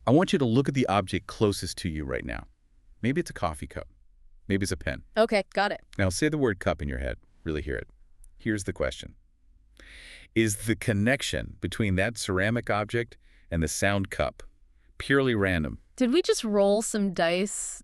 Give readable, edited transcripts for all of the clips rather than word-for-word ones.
I want you to look at the object closest to you right now. Maybe it's a coffee cup. Maybe it's a pen. Okay, got it. Now say the word cup in your head. Really hear it. Here's the question. Is the connection between that ceramic object and the sound cup purely random? Did we just roll some dice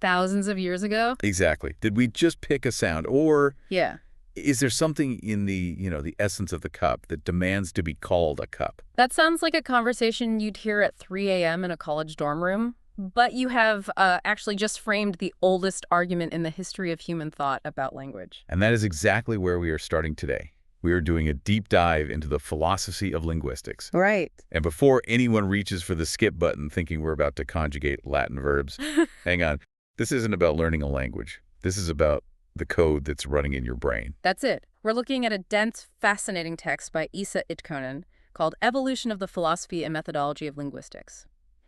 thousands of years ago? Exactly. Did we just pick a sound? Or Yeah. is there something in the essence of the cup that demands to be called a cup? That sounds like a conversation you'd hear at 3 a.m. in a college dorm room. But you have actually just framed the oldest argument in the history of human thought about language. And that is exactly where we are starting today. We are doing a deep dive into the philosophy of linguistics. Right. And before anyone reaches for the skip button thinking we're about to conjugate Latin verbs, hang on. This isn't about learning a language. This is about the code that's running in your brain. That's it. We're looking at a dense, fascinating text by Esa Itkonen called Evolution of the Philosophy and Methodology of Linguistics.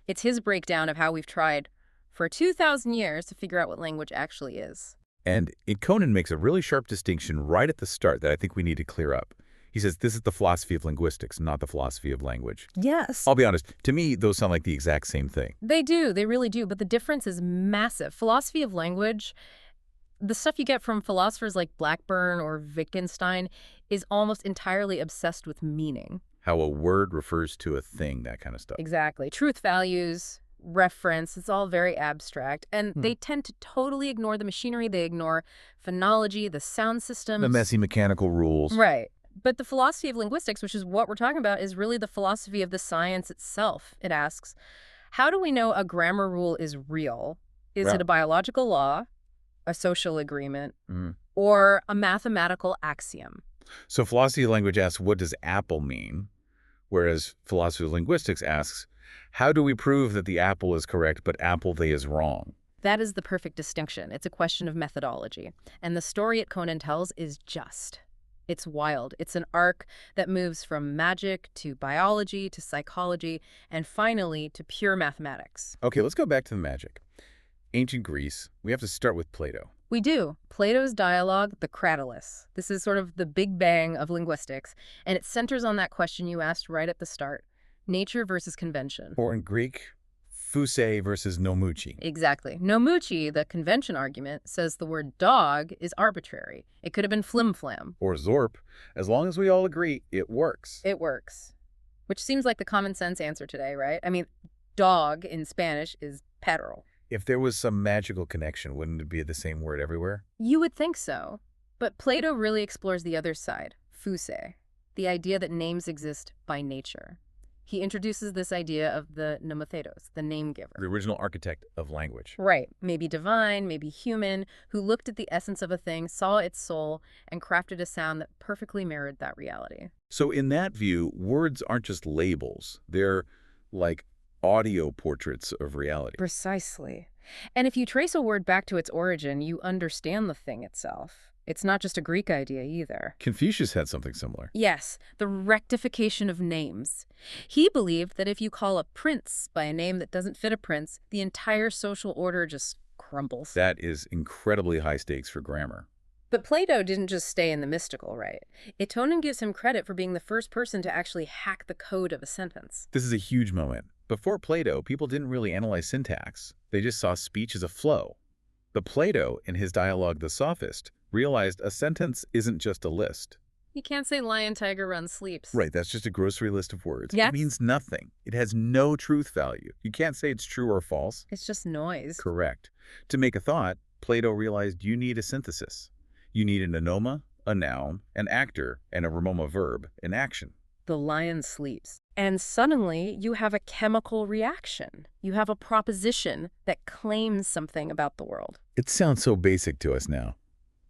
It's his breakdown of how we've tried for 2,000 years to figure out what language actually is. And Conan makes a really sharp distinction right at the start that I think we need to clear up. He says this is the philosophy of linguistics, not the philosophy of language. Yes. I'll be honest, to me, those sound like the exact same thing. They do. They really do. But the difference is massive. Philosophy of language, the stuff you get from philosophers like Blackburn or Wittgenstein, is almost entirely obsessed with meaning. How a word refers to a thing, that kind of stuff. Exactly. Truth values, reference, it's all very abstract. And they tend to totally ignore the machinery. They ignore phonology, the sound systems. The messy mechanical rules. Right. But the philosophy of linguistics, which is what we're talking about, is really the philosophy of the science itself. It asks, how do we know a grammar rule is real? Is it a biological law, a social agreement, or a mathematical axiom? So philosophy of language asks, what does apple mean? Whereas philosophy of linguistics asks, how do we prove that the apple is correct but apple they is wrong? That is the perfect distinction. It's a question of methodology. And the story Conan tells is just. It's wild. It's an arc that moves from magic to biology to psychology and finally to pure mathematics. Okay, let's go back to the magic. Ancient Greece, we have to start with Plato. We do. Plato's dialogue, the Cratylus. This is sort of the big bang of linguistics, and it centers on that question you asked right at the start. Nature versus convention. Or in Greek, phusei versus nomouchi. Exactly. Nomouchi, the convention argument, says the word dog is arbitrary. It could have been flim-flam. Or zorp. As long as we all agree, it works. It works. Which seems like the common sense answer today, right? I mean, dog in Spanish is perro. If there was some magical connection, wouldn't it be the same word everywhere? You would think so. But Plato really explores the other side, phusei, the idea that names exist by nature. He introduces this idea of the nomothetos, the name giver. The original architect of language. Right. Maybe divine, maybe human, who looked at the essence of a thing, saw its soul, and crafted a sound that perfectly mirrored that reality. So in that view, words aren't just labels. They're like audio portraits of reality. Precisely. And if you trace a word back to its origin, you understand the thing itself. It's not just a Greek idea either. Confucius had something similar. Yes, the rectification of names. He believed that if you call a prince by a name that doesn't fit a prince, the entire social order just crumbles. That is incredibly high stakes for grammar. But Plato didn't just stay in the mystical, right? Itonen gives him credit for being the first person to actually hack the code of a sentence. This is a huge moment. Before Plato, people didn't really analyze syntax. They just saw speech as a flow. But Plato, in his dialogue The Sophist, realized a sentence isn't just a list. You can't say lion, tiger, run, sleeps. Right, that's just a grocery list of words. Yes. It means nothing. It has no truth value. You can't say it's true or false. It's just noise. Correct. To make a thought, Plato realized you need a synthesis. You need an onoma, a noun, an actor, and a remoma verb in action. The lion sleeps. And suddenly, you have a chemical reaction. You have a proposition that claims something about the world. It sounds so basic to us now.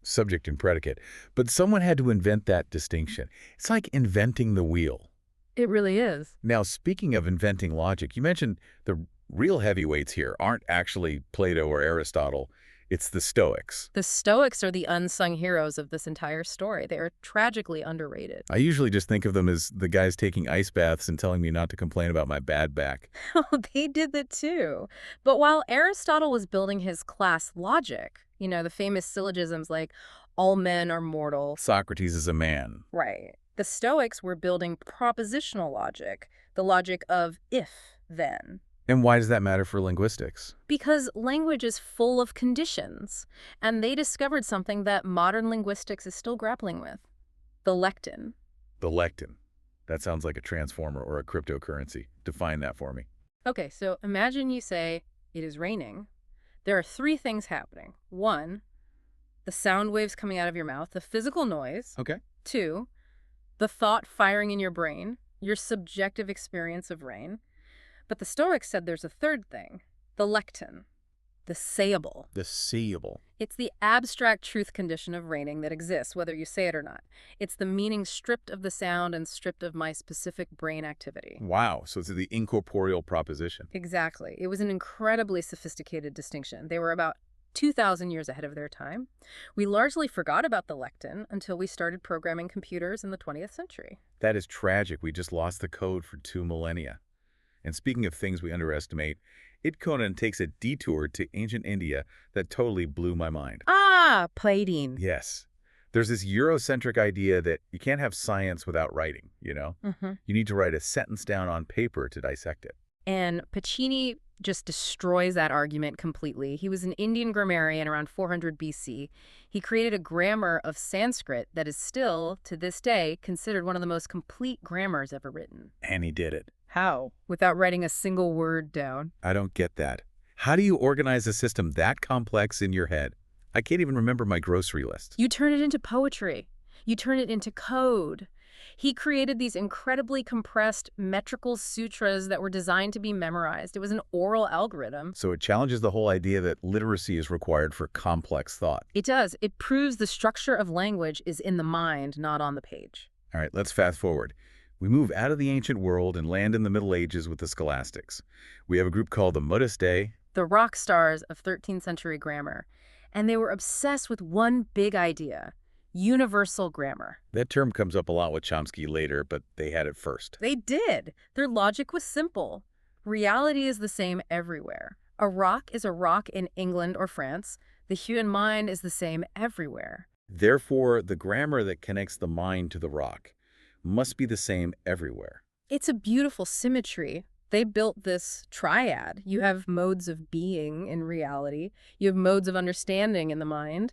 Subject and predicate. But someone had to invent that distinction. It's like inventing the wheel. It really is. Now, speaking of inventing logic, you mentioned the real heavyweights here aren't actually Plato or Aristotle. It's the Stoics. The Stoics are the unsung heroes of this entire story. They are tragically underrated. I usually just think of them as the guys taking ice baths and telling me not to complain about my bad back. Oh, they did that too. But while Aristotle was building his class logic, you know, the famous syllogisms like, all men are mortal. Socrates is a man. Right. The Stoics were building propositional logic, the logic of if, then. And why does that matter for linguistics? Because language is full of conditions, and they discovered something that modern linguistics is still grappling with: the lectin. The lectin. That sounds like a transformer or a cryptocurrency. Define that for me. Okay, so imagine you say, it is raining. There are three things happening. One, the sound waves coming out of your mouth, the physical noise. Okay. Two, the thought firing in your brain, your subjective experience of rain. But the Stoics said there's a third thing, the lectin, the sayable. The seeable. It's the abstract truth condition of raining that exists, whether you say it or not. It's the meaning stripped of the sound and stripped of my specific brain activity. Wow, so it's the incorporeal proposition. Exactly. It was an incredibly sophisticated distinction. They were about 2,000 years ahead of their time. We largely forgot about the lectin until we started programming computers in the 20th century. That is tragic. We just lost the code for 2 millennia. And speaking of things we underestimate, Conan takes a detour to ancient India that totally blew my mind. Ah, plating. Yes. There's this Eurocentric idea that you can't have science without writing, you know? You need to write a sentence down on paper to dissect it. And Pacini just destroys that argument completely. He was an Indian grammarian around 400 BC. He created a grammar of Sanskrit that is still, to this day, considered one of the most complete grammars ever written. And he did it. How? Without writing a single word down. I don't get that. How do you organize a system that complex in your head? I can't even remember my grocery list. You turn it into poetry. You turn it into code. He created these incredibly compressed metrical sutras that were designed to be memorized. It was an oral algorithm. So it challenges the whole idea that literacy is required for complex thought. It does. It proves the structure of language is in the mind, not on the page. All right, let's fast forward. We move out of the ancient world and land in the Middle Ages with the Scholastics. We have a group called the Modestae. The rock stars of 13th century grammar. And they were obsessed with one big idea: universal grammar. That term comes up a lot with Chomsky later, but they had it first. They did. Their logic was simple. Reality is the same everywhere. A rock is a rock in England or France. The human mind is the same everywhere. Therefore, the grammar that connects the mind to the rock must be the same everywhere. It's a beautiful symmetry. They built this triad. You have modes of being in reality. You have modes of understanding in the mind,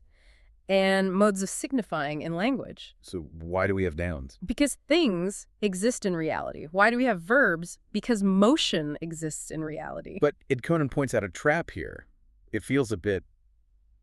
and modes of signifying in language. So why do we have nouns? Because things exist in reality. Why do we have verbs? Because motion exists in reality. But Conan points out a trap here. It feels a bit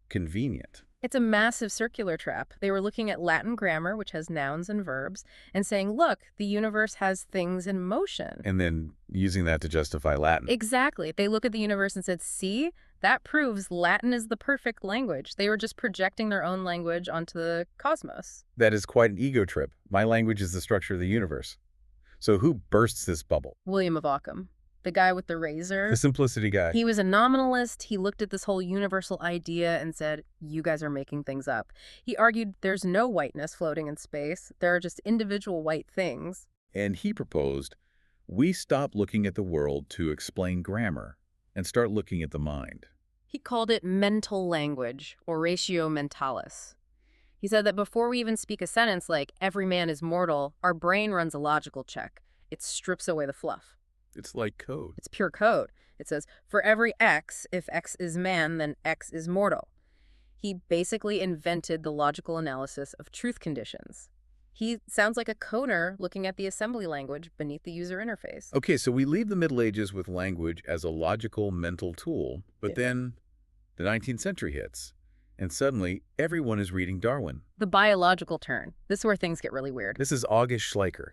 convenient. It's a massive circular trap. They were looking at Latin grammar, which has nouns and verbs, and saying, look, the universe has things in motion. And then using that to justify Latin. Exactly. They look at the universe and said, see, that proves Latin is the perfect language. They were just projecting their own language onto the cosmos. That is quite an ego trip. My language is the structure of the universe. So who bursts this bubble? William of Ockham, the guy with the razor. The simplicity guy. He was a nominalist. He looked at this whole universal idea and said, you guys are making things up. He argued there's no whiteness floating in space. There are just individual white things. And he proposed we stop looking at the world to explain grammar and start looking at the mind. He called it mental language, or ratio mentalis. He said that before we even speak a sentence like, every man is mortal, our brain runs a logical check. It strips away the fluff. It's like code. It's pure code. It says, for every X, if X is man, then X is mortal. He basically invented the logical analysis of truth conditions. He sounds like a coder looking at the assembly language beneath the user interface. Okay, so we leave the Middle Ages with language as a logical mental tool, but then the 19th century hits, and suddenly everyone is reading Darwin. The biological turn. This is where things get really weird. This is August Schleicher.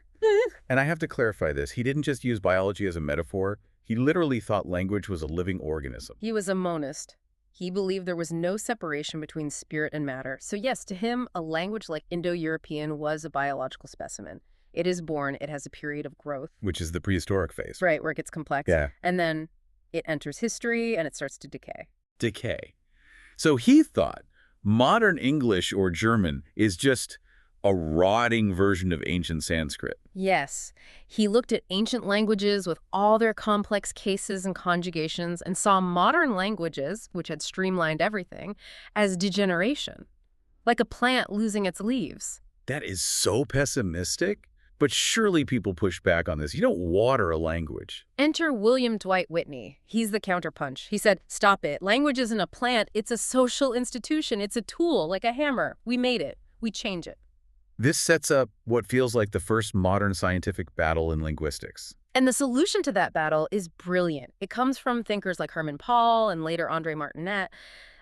And I have to clarify this. He didn't just use biology as a metaphor. He literally thought language was a living organism. He was a monist. He believed there was no separation between spirit and matter. So yes, to him, a language like Indo-European was a biological specimen. It is born, it has a period of growth. Which is the prehistoric phase. Right, where it gets complex. Yeah. And then it enters history and it starts to decay. Decay. So he thought modern English or German is just a rotting version of ancient Sanskrit. Yes. He looked at ancient languages with all their complex cases and conjugations and saw modern languages, which had streamlined everything, as degeneration, like a plant losing its leaves. That is so pessimistic. But surely people push back on this. You don't water a language. Enter William Dwight Whitney. He's the counterpunch. He said, stop it. Language isn't a plant. It's a social institution. It's a tool, like a hammer. We made it. We change it. This sets up what feels like the first modern scientific battle in linguistics. And the solution to that battle is brilliant. It comes from thinkers like Herman Paul and later André Martinet.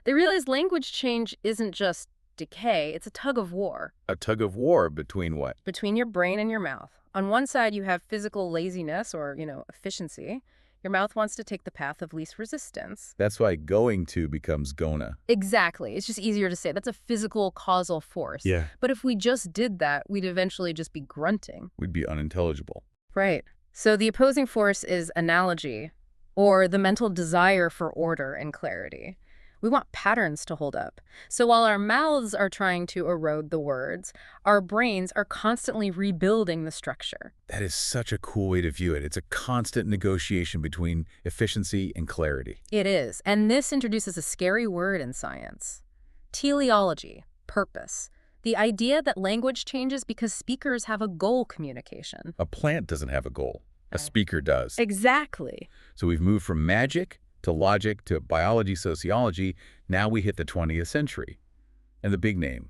They realized language change isn't just decay, it's a tug of war. A tug of war between what? Between your brain and your mouth. On one side, you have physical laziness or, efficiency. Your mouth wants to take the path of least resistance. That's why going to becomes gonna. Exactly. It's just easier to say. That's a physical causal force. Yeah. But if we just did that, we'd eventually just be grunting. We'd be unintelligible. Right. So the opposing force is analogy, or the mental desire for order and clarity. We want patterns to hold up. So while our mouths are trying to erode the words, our brains are constantly rebuilding the structure. That is such a cool way to view it. It's a constant negotiation between efficiency and clarity. It is. And this introduces a scary word in science. Teleology, purpose. The idea that language changes because speakers have a goal communication. A plant doesn't have a goal. A speaker does. Exactly. So we've moved from magic to logic to biology, sociology. Now we hit the 20th century. And the big name,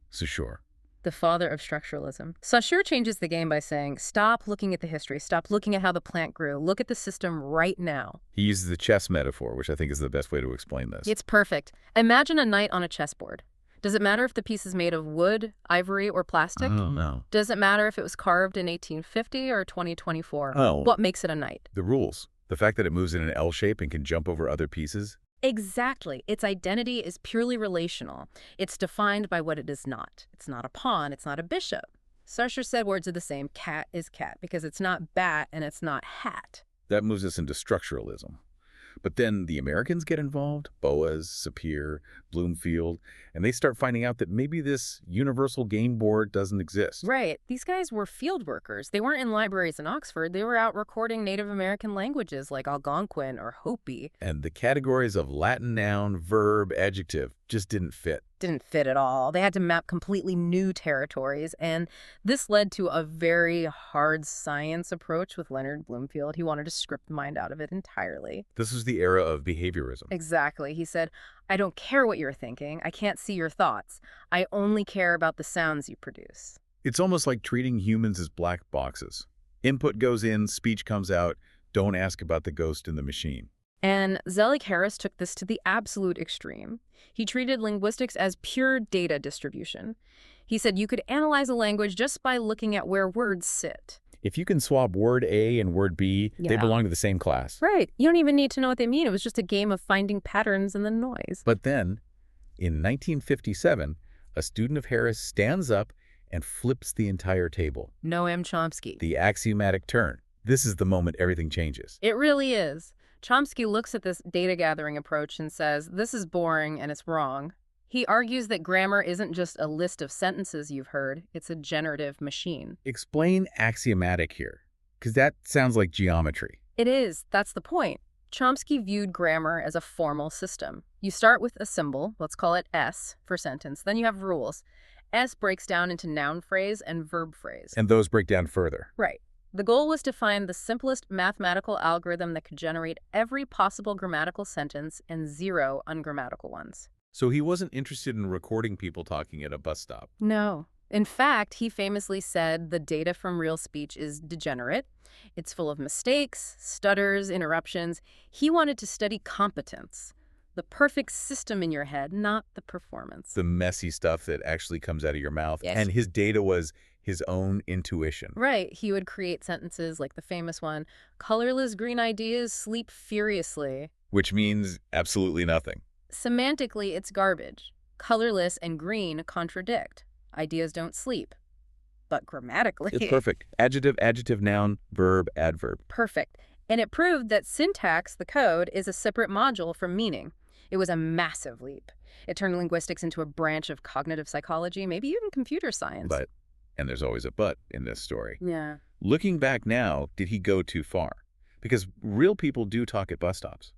Saussure. The father of structuralism. Saussure changes the game by saying, stop looking at the history, stop looking at how the plant grew, look at the system right now. He uses the chess metaphor, which I think is the best way to explain this. It's perfect. Imagine a knight on a chessboard. Does it matter if the piece is made of wood, ivory, or plastic? Oh, no. Does it matter if it was carved in 1850 or 2024? Oh. What makes it a knight? The rules. The fact that it moves in an L shape and can jump over other pieces. Exactly. Its identity is purely relational. It's defined by what it is not. It's not a pawn. It's not a bishop. Saussure said words are the same. Cat is cat because it's not bat and it's not hat. That moves us into structuralism. But then the Americans get involved, Boas, Sapir, Bloomfield, and they start finding out that maybe this universal game board doesn't exist. Right. These guys were field workers. They weren't in libraries in Oxford. They were out recording Native American languages like Algonquin or Hopi. And the categories of Latin noun, verb, adjective just didn't fit. Didn't fit at all. They had to map completely new territories, and this led to a very hard science approach with Leonard Bloomfield. He wanted to script the mind out of it entirely. This was the era of behaviorism. Exactly. He said, I don't care what you're thinking. I can't see your thoughts. I only care about the sounds you produce. It's almost like treating humans as black boxes. Input goes in, speech comes out. Don't ask about the ghost in the machine. And Zelig-Harris took this to the absolute extreme. He treated linguistics as pure data distribution. He said you could analyze a language just by looking at where words sit. If you can swap word A and word B, they belong to the same class. Right. You don't even need to know what they mean. It was just a game of finding patterns in the noise. But then, in 1957, a student of Harris stands up and flips the entire table. Noam Chomsky. The axiomatic turn. This is the moment everything changes. It really is. Chomsky looks at this data-gathering approach and says, this is boring and it's wrong. He argues that grammar isn't just a list of sentences you've heard, it's a generative machine. Explain axiomatic here, because that sounds like geometry. It is. That's the point. Chomsky viewed grammar as a formal system. You start with a symbol, let's call it S for sentence, then you have rules. S breaks down into noun phrase and verb phrase. And those break down further. Right. The goal was to find the simplest mathematical algorithm that could generate every possible grammatical sentence and 0 ungrammatical ones. So he wasn't interested in recording people talking at a bus stop. No. In fact, he famously said the data from real speech is degenerate. It's full of mistakes, stutters, interruptions. He wanted to study competence, the perfect system in your head, not the performance. The messy stuff that actually comes out of your mouth. Yes. And his data was his own intuition. Right. He would create sentences like the famous one, colorless green ideas sleep furiously. Which means absolutely nothing. Semantically, it's garbage. Colorless and green contradict. Ideas don't sleep. But grammatically... It's perfect. Adjective, adjective, noun, verb, adverb. Perfect. And it proved that syntax, the code, is a separate module from meaning. It was a massive leap. It turned linguistics into a branch of cognitive psychology, maybe even computer science. But, and there's always a but in this story. Yeah. Looking back now, did he go too far? Because real people do talk at bus stops.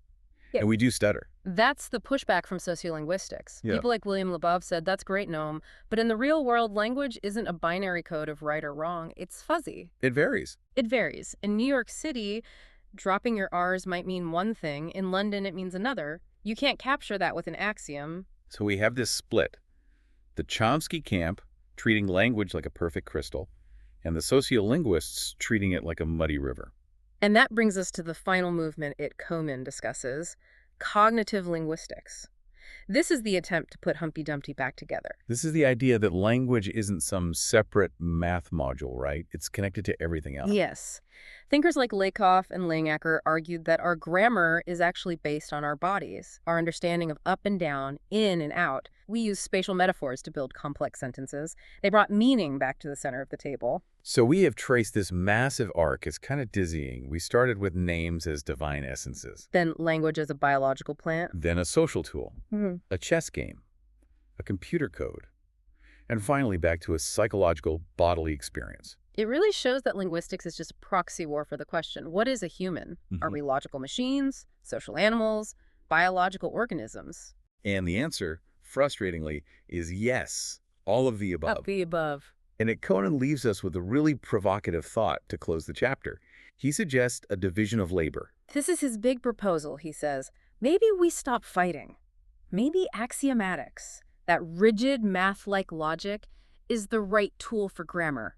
Yeah. And we do stutter. That's the pushback from sociolinguistics. Yeah. People like William Labov said, that's great, Noam, but in the real world, language isn't a binary code of right or wrong. It's fuzzy. It varies. It varies. In New York City, dropping your R's might mean one thing. In London, it means another. You can't capture that with an axiom. So we have this split. The Chomsky camp treating language like a perfect crystal, and the sociolinguists treating it like a muddy river. And that brings us to the final movement Komen discusses, cognitive linguistics. This is the attempt to put Humpty Dumpty back together. This is the idea that language isn't some separate math module, right? It's connected to everything else. Yes. Thinkers like Lakoff and Langacker argued that our grammar is actually based on our bodies, our understanding of up and down, in and out. We use spatial metaphors to build complex sentences. They brought meaning back to the center of the table. So we have traced this massive arc. It's kind of dizzying. We started with names as divine essences. Then language as a biological plant. Then a social tool, a chess game, a computer code, and finally back to a psychological bodily experience. It really shows that linguistics is just a proxy war for the question, what is a human? Are we logical machines, social animals, biological organisms? And the answer, frustratingly, is yes, all of the above. Of the above. And Conan leaves us with a really provocative thought to close the chapter. He suggests a division of labor. This is his big proposal, he says. Maybe we stop fighting. Maybe axiomatics, that rigid math-like logic, is the right tool for grammar,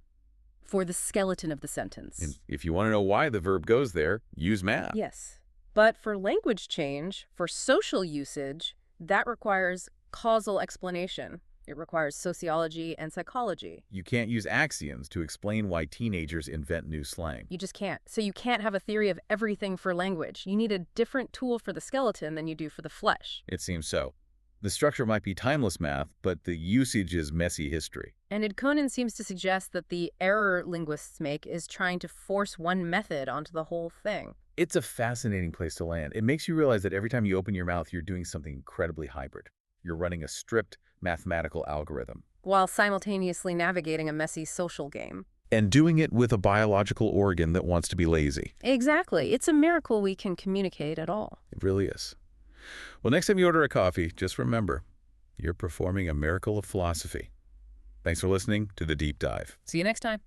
for the skeleton of the sentence. And if you want to know why the verb goes there, use math. Yes. But for language change, for social usage, that requires causal explanation. It requires sociology and psychology. You can't use axioms to explain why teenagers invent new slang. You just can't. So you can't have a theory of everything for language. You need a different tool for the skeleton than you do for the flesh. It seems so. The structure might be timeless math, but the usage is messy history. And Conan seems to suggest that the error linguists make is trying to force one method onto the whole thing. It's a fascinating place to land. It makes you realize that every time you open your mouth, you're doing something incredibly hybrid. You're running a stripped mathematical algorithm, while simultaneously navigating a messy social game. and doing it with a biological organ that wants to be lazy. Exactly. It's a miracle we can communicate at all. It really is. Well, next time you order a coffee, just remember, you're performing a miracle of philosophy. Thanks for listening to The Deep Dive. See you next time.